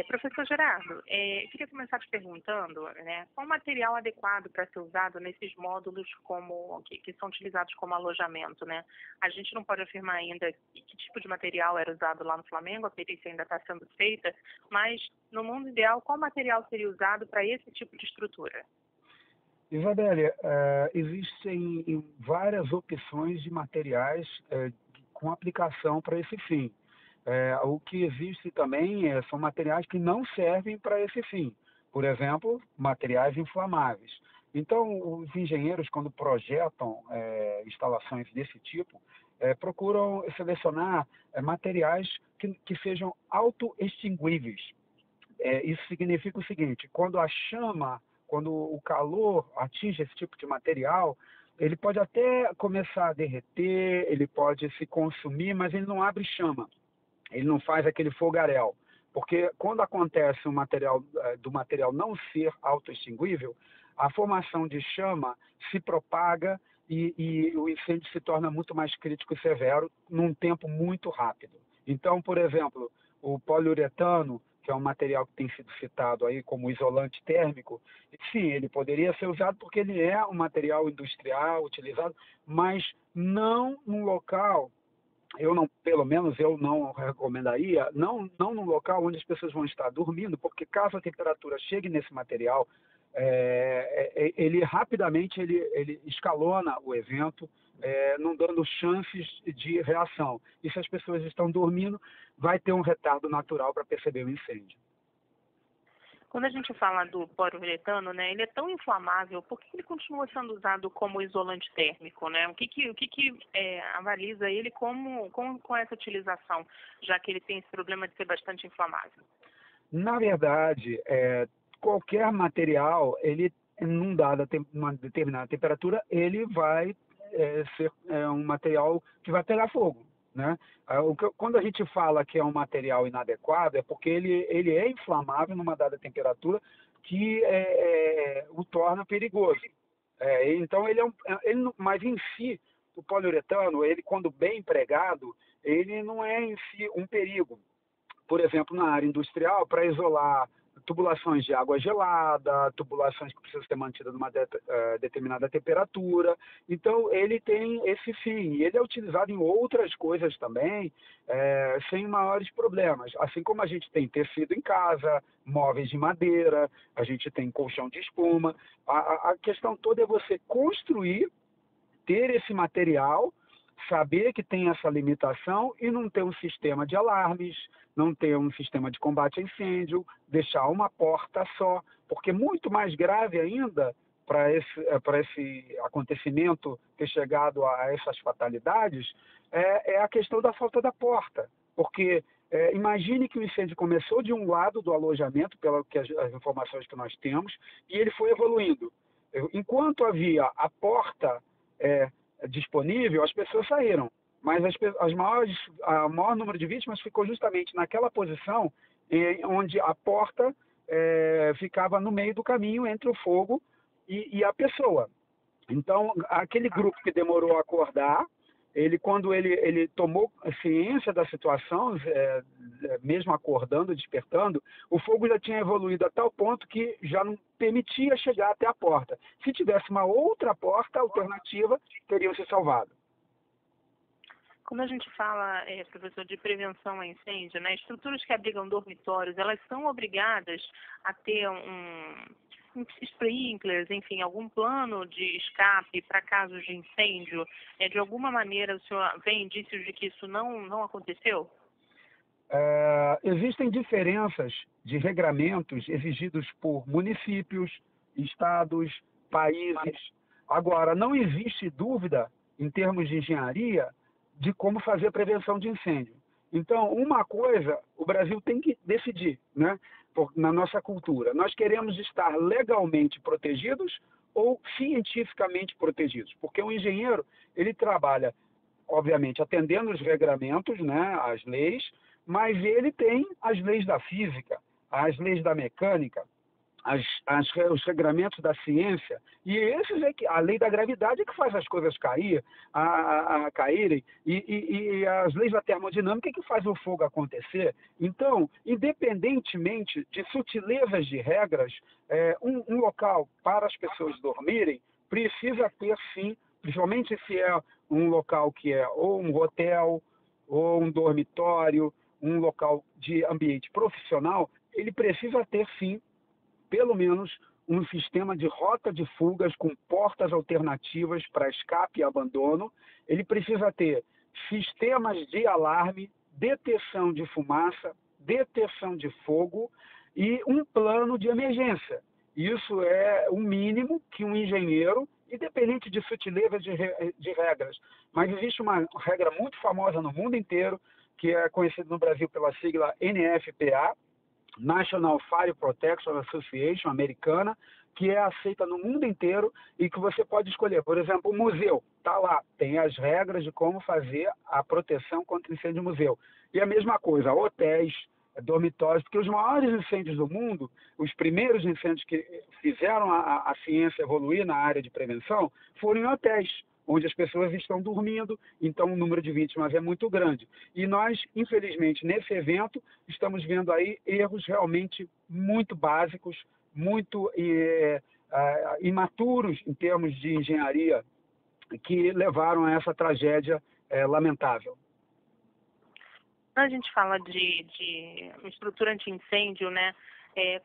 Professor Gerardo, queria começar te perguntando, né, qual o material adequado para ser usado nesses módulos que são utilizados como alojamento, né? A gente não pode afirmar ainda que tipo de material era usado lá no Flamengo, a perícia ainda está sendo feita, mas no mundo ideal, qual material seria usado para esse tipo de estrutura? Isabelle, existem várias opções de materiais com aplicação para esse fim. O que existe também são materiais que não servem para esse fim. Por exemplo, materiais inflamáveis. Então, os engenheiros, quando projetam instalações desse tipo, procuram selecionar materiais que sejam autoextinguíveis. Isso significa o seguinte: quando o calor atinge esse tipo de material, ele pode até começar a derreter, ele pode se consumir, mas ele não abre chama, ele não faz aquele fogaréu. Porque quando acontece do material não ser autoextinguível, a formação de chama se propaga e o incêndio se torna muito mais crítico e severo num tempo muito rápido. Então, por exemplo, o poliuretano, que é um material que tem sido citado aí como isolante térmico, sim, ele poderia ser usado porque ele é um material industrial utilizado, mas não num local, pelo menos eu não recomendaria, não num local onde as pessoas vão estar dormindo, porque caso a temperatura chegue nesse material, ele rapidamente ele escalona o evento, não dando chances de reação. E se as pessoas estão dormindo, vai ter um retardo natural para perceber o incêndio. Quando a gente fala do poliuretano, né, ele é tão inflamável, por que ele continua sendo usado como isolante térmico, né? O que avaliza ele com essa utilização, já que ele tem esse problema de ser bastante inflamável? Na verdade, qualquer material, ele, uma determinada temperatura, ele vai ser um material que vai pegar fogo, né? Quando a gente fala que é um material inadequado, é porque ele é inflamável numa dada temperatura que o torna perigoso. Então, mas em si, o poliuretano, ele quando bem empregado, ele não é em si um perigo. Por exemplo, na área industrial, para isolar tubulações de água gelada, tubulações que precisam ser mantidas numa determinada temperatura. Então, ele tem esse fim. E ele é utilizado em outras coisas também, sem maiores problemas. Assim como a gente tem tecido em casa, móveis de madeira, a gente tem colchão de espuma. A questão toda é você construir, ter esse material, saber que tem essa limitação e não ter um sistema de alarmes, não ter um sistema de combate a incêndio, deixar uma porta só, porque muito mais grave ainda para esse acontecimento ter chegado a essas fatalidades é a questão da falta da porta, porque imagine que o incêndio começou de um lado do alojamento, pelas as informações que nós temos, e ele foi evoluindo. Enquanto havia a porta disponível, as pessoas saíram, mas o maior número de vítimas ficou justamente naquela posição onde a porta ficava no meio do caminho entre o fogo e a pessoa. Então, aquele grupo que demorou a acordar, quando ele tomou ciência da situação, mesmo acordando, despertando, o fogo já tinha evoluído a tal ponto que já não permitia chegar até a porta. Se tivesse uma outra porta alternativa, teriam se salvado. Quando a gente fala, professor, de prevenção a incêndio, né, estruturas que abrigam dormitórios, elas são obrigadas a ter sprinklers, enfim, algum plano de escape para casos de incêndio? De alguma maneira o senhor vê indícios de que isso não aconteceu? Existem diferenças de regramentos exigidos por municípios, estados, países. Agora, não existe dúvida, em termos de engenharia, de como fazer prevenção de incêndio. Então, uma coisa, o Brasil tem que decidir, né? Na nossa cultura. Nós queremos estar legalmente protegidos ou cientificamente protegidos? Porque o engenheiro, ele trabalha, obviamente, atendendo os regramentos, né, as leis, mas ele tem as leis da física, as leis da mecânica, os regramentos da ciência, e esses é que a lei da gravidade é que faz as coisas caírem, e as leis da termodinâmica é que faz o fogo acontecer. Então, independentemente de sutilezas de regras, um local para as pessoas dormirem precisa ter, sim, principalmente se é um local que é ou um hotel, ou um dormitório, um local de ambiente profissional, ele precisa ter, sim, pelo menos um sistema de rota de fugas com portas alternativas para escape e abandono. Ele precisa ter sistemas de alarme, detecção de fumaça, detecção de fogo e um plano de emergência. Isso é o mínimo que um engenheiro, independente de sutilezas de regras, mas existe uma regra muito famosa no mundo inteiro, que é conhecida no Brasil pela sigla NFPA, National Fire Protection Association americana, que é aceita no mundo inteiro e que você pode escolher. Por exemplo, o museu, está lá, tem as regras de como fazer a proteção contra incêndio de museu. E a mesma coisa, hotéis, dormitórios, porque os maiores incêndios do mundo, os primeiros incêndios que fizeram a ciência evoluir na área de prevenção, foram em hotéis, onde as pessoas estão dormindo, então o número de vítimas é muito grande. E nós, infelizmente, nesse evento, estamos vendo aí erros realmente muito básicos, muito imaturos em termos de engenharia, que levaram a essa tragédia lamentável. Quando a gente fala de estrutura anti-incêndio, né?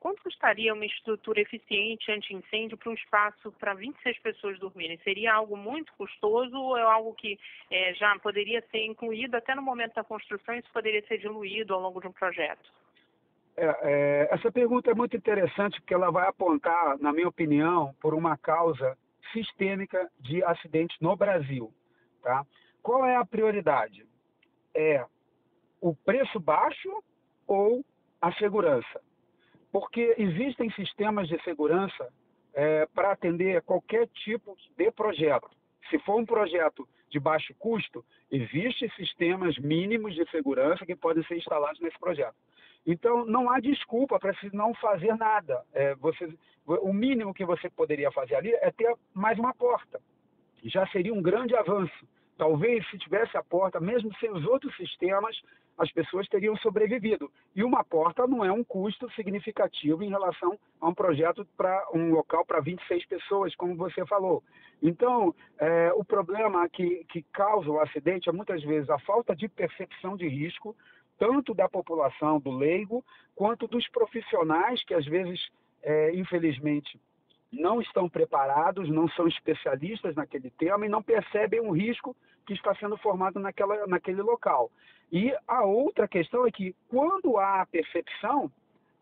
Quanto custaria uma estrutura eficiente anti-incêndio para um espaço para 26 pessoas dormirem? Seria algo muito custoso ou é algo que já poderia ser incluído até no momento da construção e isso poderia ser diluído ao longo de um projeto? Essa pergunta é muito interessante porque ela vai apontar, na minha opinião, por uma causa sistêmica de acidentes no Brasil. Tá? Qual é a prioridade? É o preço baixo ou a segurança? Porque existem sistemas de segurança para atender qualquer tipo de projeto. Se for um projeto de baixo custo, existem sistemas mínimos de segurança que podem ser instalados nesse projeto. Então, não há desculpa para se não fazer nada. O mínimo que você poderia fazer ali é ter mais uma porta. Já seria um grande avanço. Talvez, se tivesse a porta, mesmo sem os outros sistemas, as pessoas teriam sobrevivido. E uma porta não é um custo significativo em relação a um projeto para um local para 26 pessoas, como você falou. Então, o problema que causa o acidente é muitas vezes a falta de percepção de risco, tanto da população, do leigo, quanto dos profissionais que às vezes, infelizmente, não estão preparados, não são especialistas naquele tema e não percebem o risco que está sendo formado naquele local. E a outra questão é que, quando há a percepção,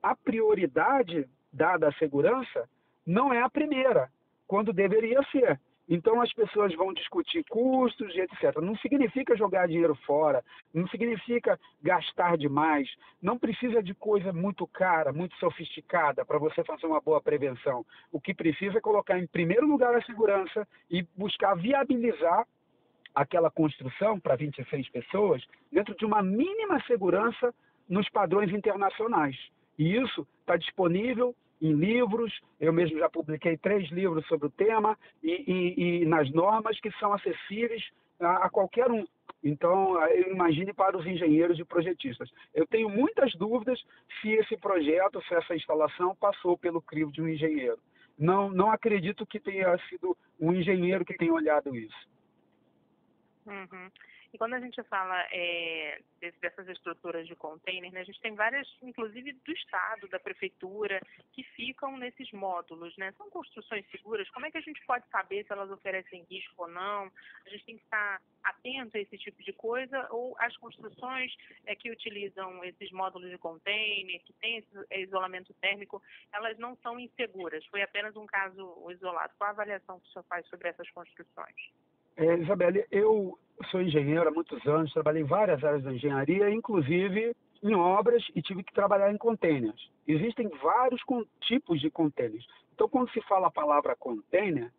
a prioridade dada à segurança não é a primeira, quando deveria ser. Então, as pessoas vão discutir custos e etc. Não significa jogar dinheiro fora, não significa gastar demais, não precisa de coisa muito cara, muito sofisticada para você fazer uma boa prevenção. O que precisa é colocar em primeiro lugar a segurança e buscar viabilizar aquela construção para 26 pessoas dentro de uma mínima segurança nos padrões internacionais. E isso está disponível em livros, eu mesmo já publiquei 3 livros sobre o tema, e nas normas que são acessíveis a qualquer um. Então, eu imagine para os engenheiros e projetistas. Eu tenho muitas dúvidas se esse projeto, se essa instalação passou pelo crivo de um engenheiro. Não acredito que tenha sido um engenheiro que tenha olhado isso. Uhum. E quando a gente fala dessas estruturas de container, né, a gente tem várias, inclusive do Estado, da Prefeitura, que ficam nesses módulos, né? São construções seguras? Como é que a gente pode saber se elas oferecem risco ou não? A gente tem que estar atento a esse tipo de coisa? Ou as construções que utilizam esses módulos de container, que têm esse isolamento térmico, elas não são inseguras? Foi apenas um caso isolado. Qual a avaliação que o senhor faz sobre essas construções? Isabelle, eu sou engenheiro há muitos anos, trabalhei em várias áreas da engenharia, inclusive em obras, e tive que trabalhar em containers. Existem vários tipos de containers. Então, quando se fala a palavra container,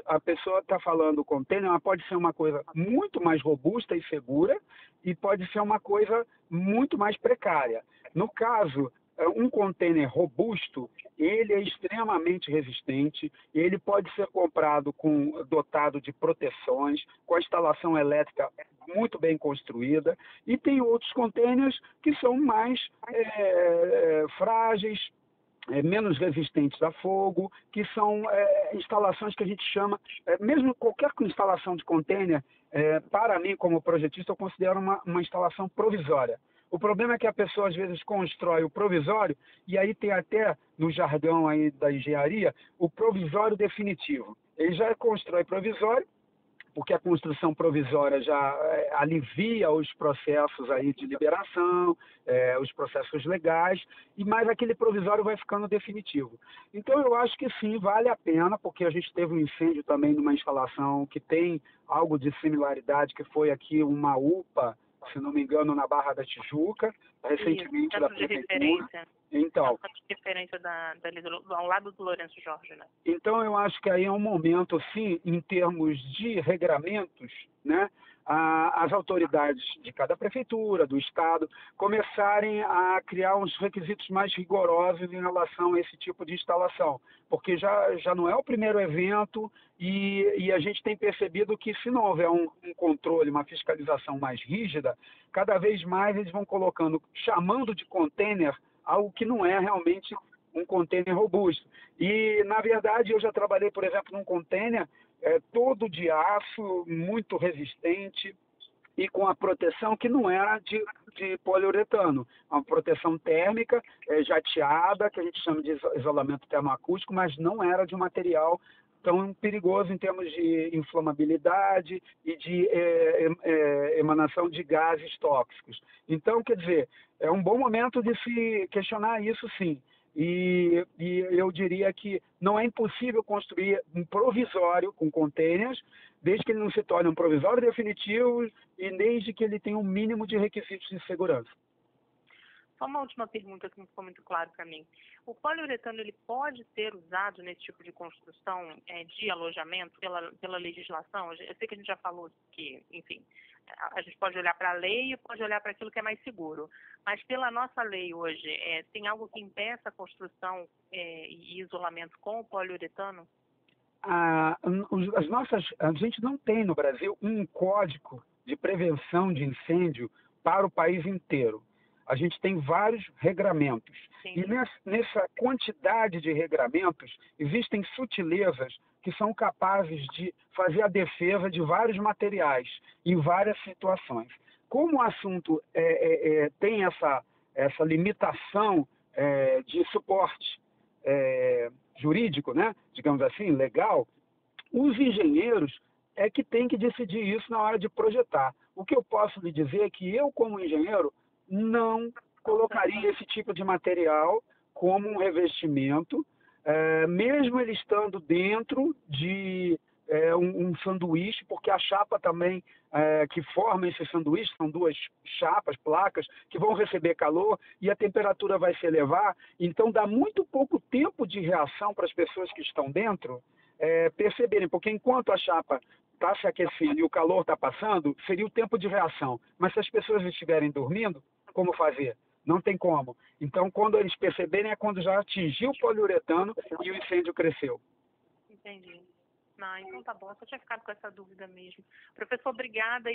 a pessoa está falando container, mas pode ser uma coisa muito mais robusta e segura e pode ser uma coisa muito mais precária. No caso, um container robusto, ele é extremamente resistente, ele pode ser comprado dotado de proteções, com a instalação elétrica muito bem construída, e tem outros contêineres que são mais frágeis, menos resistentes a fogo, que são instalações que a gente chama, mesmo qualquer instalação de container, para mim, como projetista, eu considero uma instalação provisória. O problema é que a pessoa, às vezes, constrói o provisório, e aí tem até, no jargão aí da engenharia, o provisório definitivo. Ele já constrói provisório, porque a construção provisória já alivia os processos aí de liberação, os processos legais, e mais aquele provisório vai ficando definitivo. Então, eu acho que sim, vale a pena, porque a gente teve um incêndio também numa instalação que tem algo de similaridade, que foi aqui uma UPA, se não me engano, na Barra da Tijuca, recentemente Isso, da centro de Prefeitura. referência. Então, Centro de referência ao lado do Lourenço Jorge, né? Então, eu acho que aí é um momento, sim, em termos de regramentos, né, as autoridades de cada prefeitura, do Estado, começarem a criar uns requisitos mais rigorosos em relação a esse tipo de instalação, porque já não é o primeiro evento e a gente tem percebido que, se não houver um controle, uma fiscalização mais rígida, cada vez mais eles vão colocando, chamando de container, algo que não é realmente um container robusto. E, na verdade, eu já trabalhei, por exemplo, num container todo de aço, muito resistente e com a proteção que não era de poliuretano, uma proteção térmica, jateada, que a gente chama de isolamento termoacústico, mas não era de um material tão perigoso em termos de inflamabilidade e de emanação de gases tóxicos. Então, quer dizer, é um bom momento de se questionar isso, sim. E eu diria que não é impossível construir um provisório com containers, desde que ele não se torne um provisório definitivo e desde que ele tenha um mínimo de requisitos de segurança. Só uma última pergunta que não ficou muito claro para mim. O poliuretano ele pode ser usado nesse tipo de construção de alojamento pela legislação? Eu sei que a gente já falou que, enfim, a gente pode olhar para a lei e pode olhar para aquilo que é mais seguro. Mas pela nossa lei hoje, tem algo que impeça a construção e isolamento com o poliuretano? A gente não tem no Brasil um código de prevenção de incêndio para o país inteiro. A gente tem vários regramentos. Sim. E nessa quantidade de regramentos, existem sutilezas que são capazes de fazer a defesa de vários materiais em várias situações. Como o assunto tem essa limitação de suporte jurídico, né, digamos assim, legal, os engenheiros é que têm que decidir isso na hora de projetar. O que eu posso lhe dizer é que eu, como engenheiro, não colocaria esse tipo de material como um revestimento, mesmo ele estando dentro de um sanduíche, porque a chapa também que forma esse sanduíche, são duas chapas, placas, que vão receber calor e a temperatura vai se elevar, então dá muito pouco tempo de reação para as pessoas que estão dentro perceberem, porque enquanto a chapa está se aquecendo e o calor está passando, seria o tempo de reação. Mas se as pessoas estiverem dormindo, como fazer? Não tem como. Então, quando eles perceberem, é quando já atingiu o poliuretano e o incêndio cresceu. Entendi. Não, então tá bom. Eu só tinha ficado com essa dúvida mesmo. Professor, obrigada.